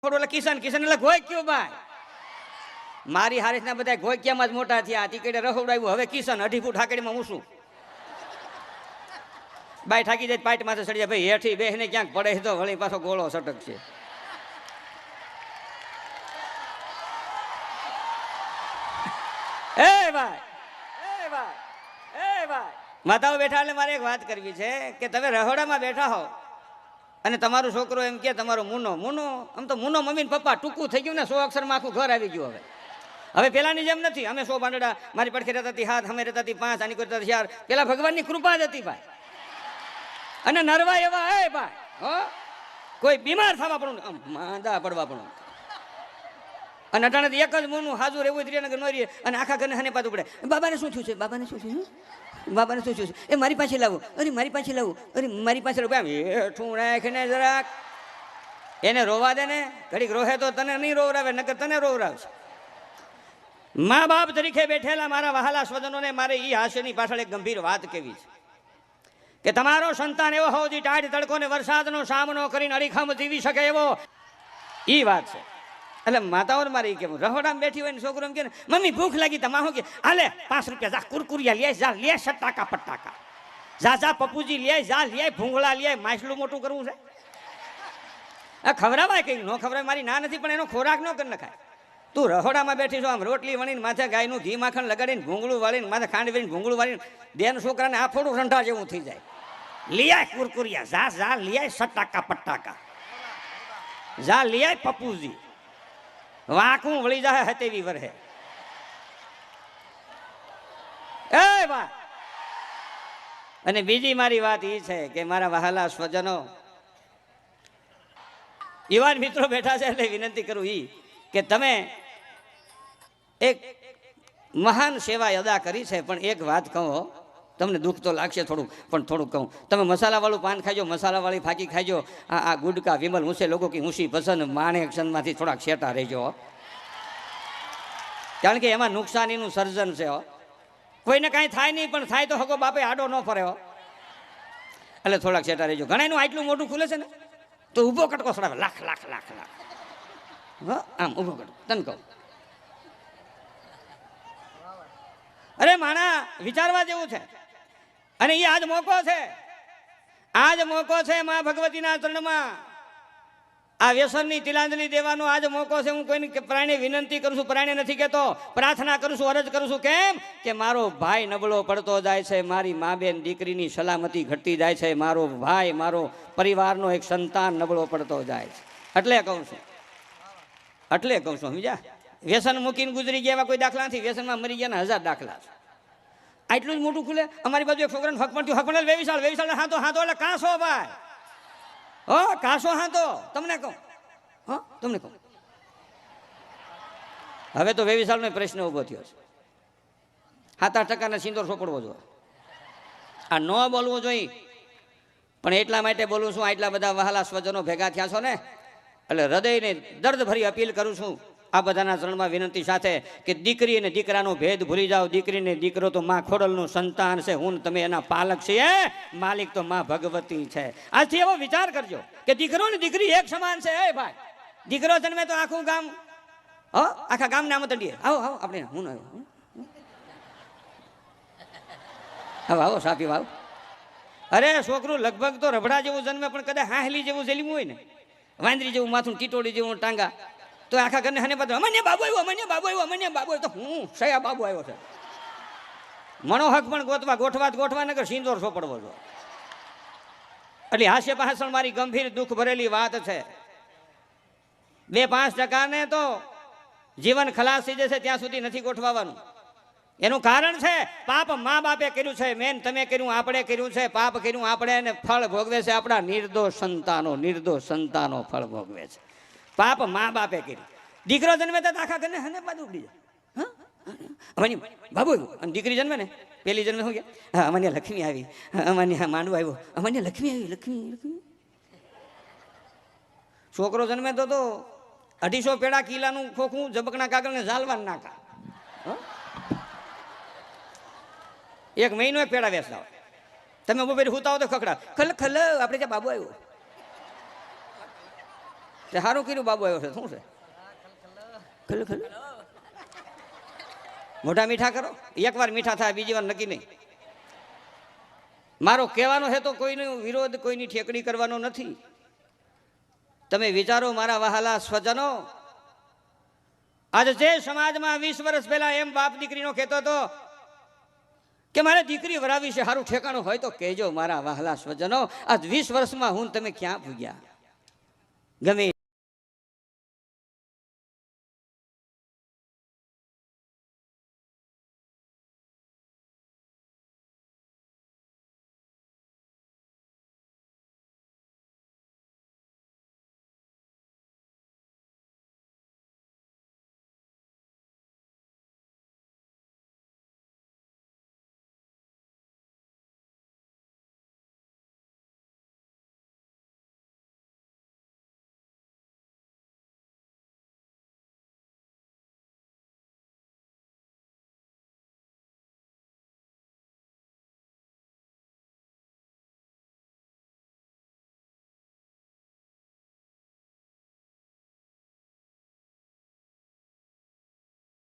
એટલે કિશન એટલે ગોય કયો ભાઈ મારી હારીસના બધા ગોયકિયામાં જ મોટા થયા. તીકડે રહોડાવ્યું, હવે કિશન 2.5 ફૂટ હાકડીમાં હું શું બાય ઠાકી જાય પાટ માથે ચડી જાય. ભાઈ હેઠી બેહને ક્યાંક પડે તો વળી પાછો ગોળો સટક છે. એ ભાઈ માતાઓ બેઠા એટલે મારે એક વાત કરવી છે કે તમે રહોડામાં બેઠા હો અને તમારો છોકરો એમ કે તમારો મુનો આમ તો મુનો મમ્મી ને પપ્પા ટૂંકું થઈ ગયું ને 100 અક્ષરમાં આખું ઘર આવી ગયું. હવે પેલાની જેમ નથી. અમે 100 બાંડડા મારી પડખે રહેતા હતી, હાથ અમે રહેતા હતી 5, આની કરતા 4. પેલા ભગવાનની કૃપા જ હતી ભાઈ. અને નરવા એવા હે ભાઈ, હો કોઈ બીમાર થવા પણ માંદા પડવા પણ. અને અટાણે એક જ મોનું હાજર એવું જ નો રહીએ અને આખા ઘરને હને પાતું પડે. બાબાને શું થયું છે, બાબાને શું થયું છે, બાબાને શું થયું છે, એ મારી પાસે લાવો, અરે મારી પાસે લાવો, અરે મારી પાસે લાવો. હેઠું રાખીને જરાક એને રોવા દે ને. ઘડીક રોહે તો તને નહીં રોવરાવે, નકર તને રોવરાવશે. મા બાપ તરીકે બેઠેલા મારા વહાલા સ્વજનોને મારે ઈ હાસ્યની પાછળ એક ગંભીર વાત કેવી છે કે તમારો સંતાન એવો હોવો જોઈએ ટાઢ તડકો ને વરસાદનો સામનો કરીને અડીખમ જીવી શકે એવો. ઈ વાત છે. એટલે માતાઓને મારે કેવું, રહોડામાં બેઠી હોય ને છોકરો એમ કે મમ્મી ભૂખ લાગી, તમા શું કે હાલે 5 રૂપિયા જા કુરકુરિયા લે, જા લે સટાકા પટાકા, જા પપ્પુજી લે, જા લે ભૂંગળા લે. માછલું મોટું કરવું છે આ ખવડાવાય કઈ નો ખવડાય, મારી ના નથી પણ એનો ખોરાક ન કરી નખાય. તું રહોડામાં બેઠી છો, આમ રોટલી વણીને માથે ગાયનું ઘી માખણ લગાડીને ભૂંગળું વાળીને માથે ખાંડ વીને ભૂંગળું વાળીને દેન છોકરાને આ થોડું રંઢા જેવું થઈ જાય. લિયાય કુરકુરિયા, જા લિયાય સટાકા પટાકા, જા લિયાય પપ્પુજી. વાંકું વળી જાય હતેવી વરહે. એ બા અને બીજી મારી વાત એ છે કે મારા વહાલા સ્વજનો યુવાન મિત્રો બેઠા છે એટલે વિનંતી કરું ઈ કે તમે એક મહાન સેવા અદા કરી છે. પણ એક વાત કહો, તમને દુઃખ તો લાગશે થોડું, પણ થોડુંક કહું. તમે મસાલાવાળું પાન ખાજો, મસાલાવાળી ફાકી ખાજો. આ ગુડકા વિમલ મુસે લોકો કી ઊંસી પસંદ માણેક ક્ષણમાંથી થોડાક શેટા રહેજો, કારણ કે એમાં નુકસાનીનું સર્જન છે. કોઈને કાંઈ થાય નહીં, પણ થાય તો હકો બાપે આડો ન ફરે હો. એટલે થોડાક શેટા રહેજો. ઘણા એનું આટલું મોટું ખુલે છે ને તો ઊભો કટકો સડાવે, લાખ લાખ લાખ લાખ. આમ ઊભો કટકો તને કહું. અરે માણા વિચારવા જેવું છે. અને એ આજ મોકો છે, આજ મોકો છે મા ભગવતીના ચરણમાં આ વ્યસનની તિલાંજલિ દેવાનો આજ મોકો છે. હું કોઈને પ્રાણે વિનંતી કરું છું, પ્રાણે નથી કહેતો, પ્રાર્થના કરું છું, અરજ કરું છું. કેમ કે મારો ભાઈ નબળો પડતો જાય છે, મારી મા બેન દીકરીની સલામતી ઘટતી જાય છે, મારો ભાઈ મારો પરિવારનો એક સંતાન નબળો પડતો જાય છે. એટલે કહું છું સમજ્યા. વ્યસન મૂકીને ગુજરી ગયા એવા કોઈ દાખલા નથી, વ્યસનમાં મરી ગયા 1000 દાખલા છે. આટલું જ મોટું ખુલે. અમારી બાજુ એક છોકરાને હકમણ થયું, હકમણ વેવિશાળ હાથો એટલે કાસો ભાઈ, હો કાસો હાથો. તમને કહું, તમને કહું, હવે તો વેવિશાળનો પ્રશ્ન ઉભો થયો છે. 7-8% સિંદોર સોપડવો જોઈએ. આ ન બોલવું જોઈએ, પણ એટલા માટે બોલું છું, આટલા બધા વહાલા સ્વજનો ભેગા થયા છો ને એટલે હૃદયને દર્દ ભરી અપીલ કરું છું આ બધાના ચરણમાં વિનંતી સાથે કે દીકરી અને દીકરાનો ભેદ ભૂલી જાઓ. દીકરીને દીકરો તો માં ખોડલનું સંતાન છે, હું તમે એના પાલક છીએ, માલિક તો માં ભગવતી છે. આજથી એવો વિચાર કરજો કે દીકરો ને દીકરી એક સમાન છે. એ ભાઈ દીકરો જન્મે તો આખું ગામ, આખા ગામને આમંત્રણીએ આવો આપણે હું આવો સાપી વાવ. અરે છોકરું લગભગ તો રબડા જેવું જન્મે, પણ કદાચ હાહલી જેવું જેલીમું હોય ને, વાંદરી જેવું માથું, ટીટોડી જેવું ટાંગા, તો આખા ઘરને હને પાછું અમને બાબુ આવ્યો, અમને બાબુ આવ્યો, અમને બાબુ આવ્યો. તો હું સયા બાબુ આવ્યો છે. મનો હક પણ ગોઠવા નગર સિંદોર સોપડવો છો. એટલે હાસ્ય પાછળ મારી ગંભીર દુઃખ ભરેલી વાત છે. 2-5% ને તો જીવન ખલાસ થઈ જશે ત્યાં સુધી નથી ગોઠવાનું. એનું કારણ છે પાપ મા બાપે કર્યું છે, મેન તમે કર્યું, આપણે કર્યું છે. પાપ કર્યું આપણે અને ફળ ભોગવે છે આપણા નિર્દોષ સંતાનો ફળ ભોગવે છે. પાપ મા બાપે કર્યું. દીકરો જન્મે તો આખા ઘરને હને બાજુ ઉડી જાય. બાબુ આવ્યું. અને દીકરી જન્મે ને પેલી જન્મે શું કે અમાન્ય લક્ષ્મી આવી, અમાન્ય માંડવો આવ્યો, અમાન્ય લક્ષ્મી આવી, લક્ષ્મી. છોકરો જન્મે તો 250 પેડા કિલાનું ખોખું જબકના કાગળને ઝાલવાન નાખા. 1 મહિનો 1 પેડા વેચતા. તમે બપોરે હુતા હો તો ખકડા ખલ આપણે ત્યાં બાબુ આવ્યો. તે સારું કર્યું બાબુ આવ્યો છે. શું છે? ખલ ખલ મોઢા મીઠા કરો. એકવાર મીઠા થાય, બીજી વાર નક્કી નહીં. મારો કહેવાનો છે તો કોઈનો વિરોધ, કોઈની ઠેકડી કરવાનો નથી. તમે વિચારો મારા વહાલા સ્વજનો, આજે જે સમાજમાં 20 વર્ષ પહેલા એમ બાપ દીકરીનો કહેતો હતો કે મારે દીકરી વરાવી છે, સારું ઠેકાણું હોય તો કહેજો મારા વહાલા સ્વજનો. આજ 20 વર્ષમાં હું તમે ક્યાં ભૂગ્યા? ગમે